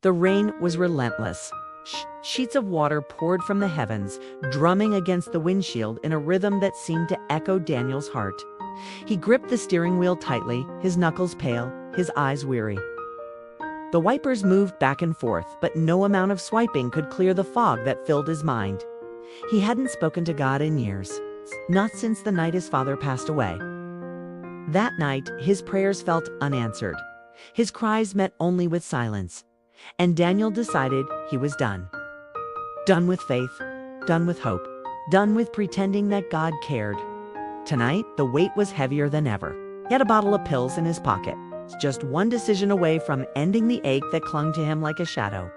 The rain was relentless. Sheets of water poured from the heavens, drumming against the windshield in a rhythm that seemed to echo Daniel's heart. He gripped the steering wheel tightly, his knuckles pale, his eyes weary. The wipers moved back and forth, but no amount of swiping could clear the fog that filled his mind. He hadn't spoken to God in years, not since the night his father passed away. That night, his prayers felt unanswered. His cries met only with silence. And Daniel decided he was done. Done with faith, done with hope, done with pretending that God cared. Tonight, the weight was heavier than ever. He had a bottle of pills in his pocket, just one decision away from ending the ache that clung to him like a shadow.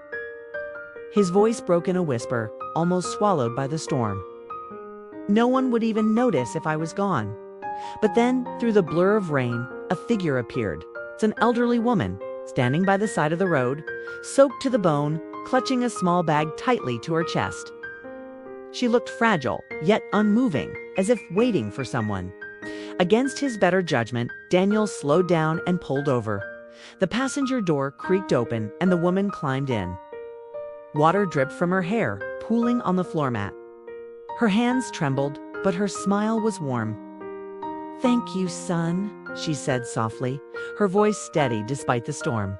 His voice broke in a whisper, almost swallowed by the storm. No one would even notice if I was gone. But then, through the blur of rain, a figure appeared. It's an elderly woman, standing by the side of the road, soaked to the bone, clutching a small bag tightly to her chest. She looked fragile, yet unmoving, as if waiting for someone. Against his better judgment, Daniel slowed down and pulled over. The passenger door creaked open and the woman climbed in. Water dripped from her hair, pooling on the floor mat. Her hands trembled, but her smile was warm. "Thank you, son," she said softly, her voice steady despite the storm.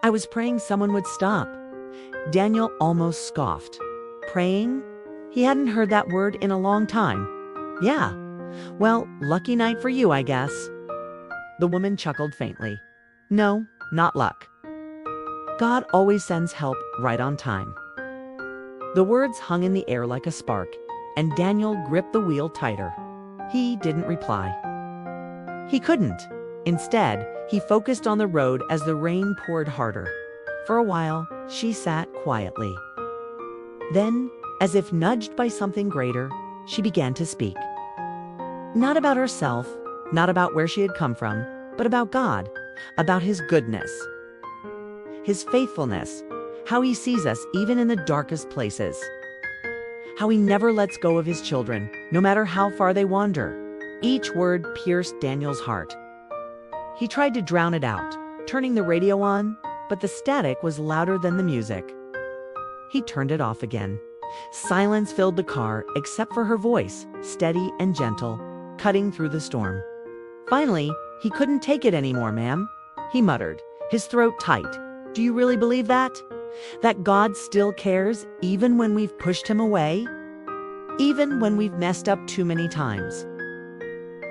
"I was praying someone would stop." Daniel almost scoffed. Praying? He hadn't heard that word in a long time. Yeah. Well, lucky night for you, I guess. The woman chuckled faintly. No, not luck. God always sends help right on time. The words hung in the air like a spark, and Daniel gripped the wheel tighter. He didn't reply. He couldn't. Instead, he focused on the road as the rain poured harder. For a while, she sat quietly. Then, as if nudged by something greater, she began to speak. Not about herself, not about where she had come from, but about God, about His goodness, His faithfulness, how He sees us even in the darkest places, how He never lets go of His children, no matter how far they wander. Each word pierced Daniel's heart. He tried to drown it out, turning the radio on, but the static was louder than the music. He turned it off again. Silence filled the car, except for her voice, steady and gentle, cutting through the storm. Finally, he couldn't take it anymore, ma'am, he muttered, his throat tight. Do you really believe that? That God still cares, even when we've pushed Him away? Even when we've messed up too many times?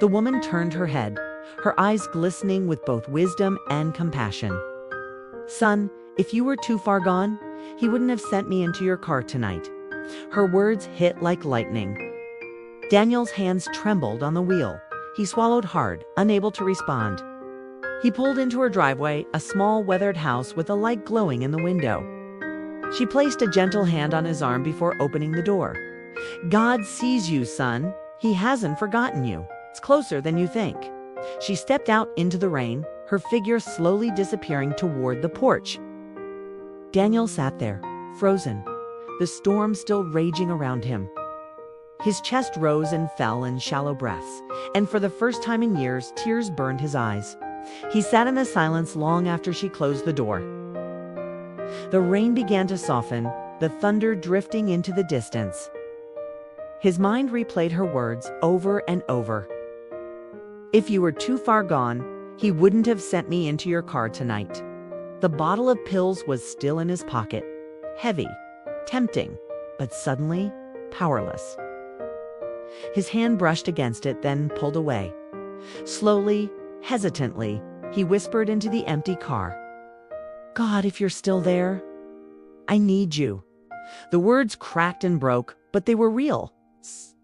The woman turned her head, her eyes glistening with both wisdom and compassion. Son, if you were too far gone, He wouldn't have sent me into your car tonight. Her words hit like lightning. Daniel's hands trembled on the wheel. He swallowed hard, unable to respond. He pulled into her driveway, a small weathered house with a light glowing in the window. She placed a gentle hand on his arm before opening the door. God sees you, son. He hasn't forgotten you. It's closer than you think. She stepped out into the rain, her figure slowly disappearing toward the porch. Daniel sat there, frozen, the storm still raging around him. His chest rose and fell in shallow breaths, and for the first time in years, tears burned his eyes. He sat in the silence long after she closed the door. The rain began to soften, the thunder drifting into the distance. His mind replayed her words over and over. If you were too far gone, He wouldn't have sent me into your car tonight. The bottle of pills was still in his pocket, heavy, tempting, but suddenly powerless. His hand brushed against it, then pulled away. Slowly, hesitantly, he whispered into the empty car. God, if you're still there, I need you. The words cracked and broke, but they were real,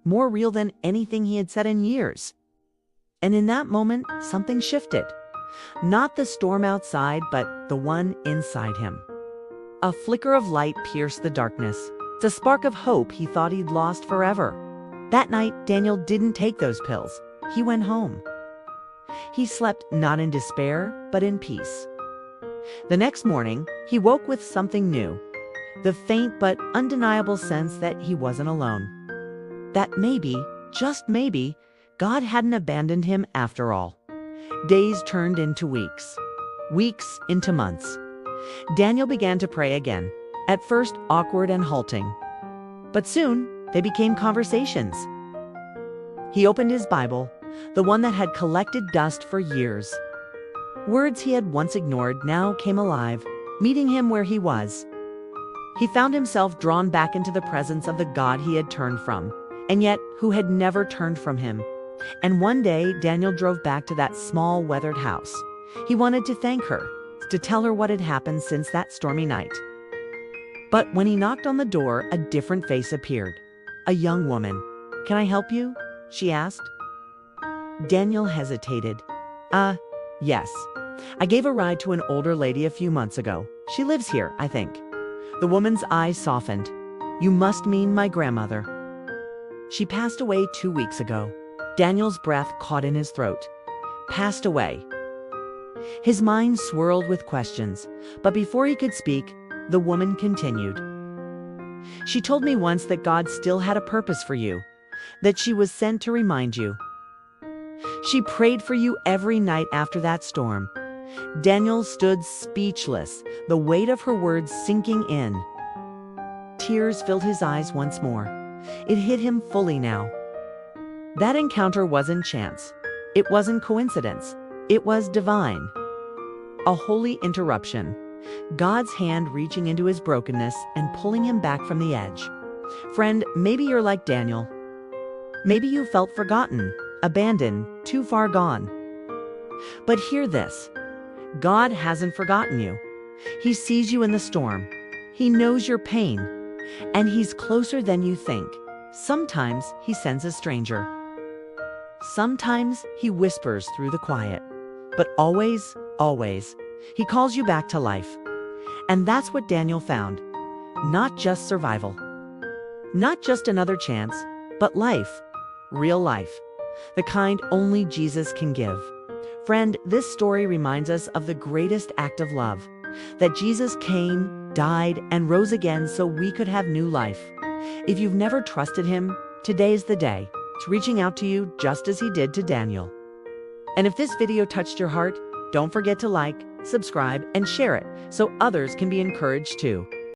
more real than anything he had said in years. And in that moment, something shifted. Not the storm outside, but the one inside him. A flicker of light pierced the darkness. It's a spark of hope he thought he'd lost forever. That night, Daniel didn't take those pills. He went home. He slept not in despair, but in peace. The next morning, he woke with something new. The faint but undeniable sense that he wasn't alone. That maybe, just maybe, God hadn't abandoned him after all. Days turned into weeks, weeks into months. Daniel began to pray again, at first awkward and halting. But soon, they became conversations. He opened his Bible, the one that had collected dust for years. Words he had once ignored now came alive, meeting him where he was. He found himself drawn back into the presence of the God he had turned from, and yet who had never turned from him. And one day, Daniel drove back to that small, weathered house. He wanted to thank her, to tell her what had happened since that stormy night. But when he knocked on the door, a different face appeared. A young woman. "Can I help you?" she asked. Daniel hesitated. Yes. I gave a ride to an older lady a few months ago. She lives here, I think." The woman's eyes softened. "You must mean my grandmother. She passed away 2 weeks ago." Daniel's breath caught in his throat. Passed away. His mind swirled with questions, but before he could speak, the woman continued. "She told me once that God still had a purpose for you, that she was sent to remind you. She prayed for you every night after that storm." Daniel stood speechless, the weight of her words sinking in. Tears filled his eyes once more. It hit him fully now. That encounter wasn't chance. It wasn't coincidence. It was divine. A holy interruption. God's hand reaching into his brokenness and pulling him back from the edge. Friend, maybe you're like Daniel. Maybe you felt forgotten, abandoned, too far gone. But hear this. God hasn't forgotten you. He sees you in the storm. He knows your pain. And he's closer than you think. Sometimes he sends a stranger. Sometimes he whispers through the quiet. But always, always, he calls you back to life. And that's what Daniel found. Not just survival. Not just another chance, but life. Real life. The kind only Jesus can give. Friend, this story reminds us of the greatest act of love. That Jesus came, died, and rose again so we could have new life. If you've never trusted him, today is the day. It's reaching out to you just as he did to Daniel. And if this video touched your heart, don't forget to like, subscribe, and share it so others can be encouraged too.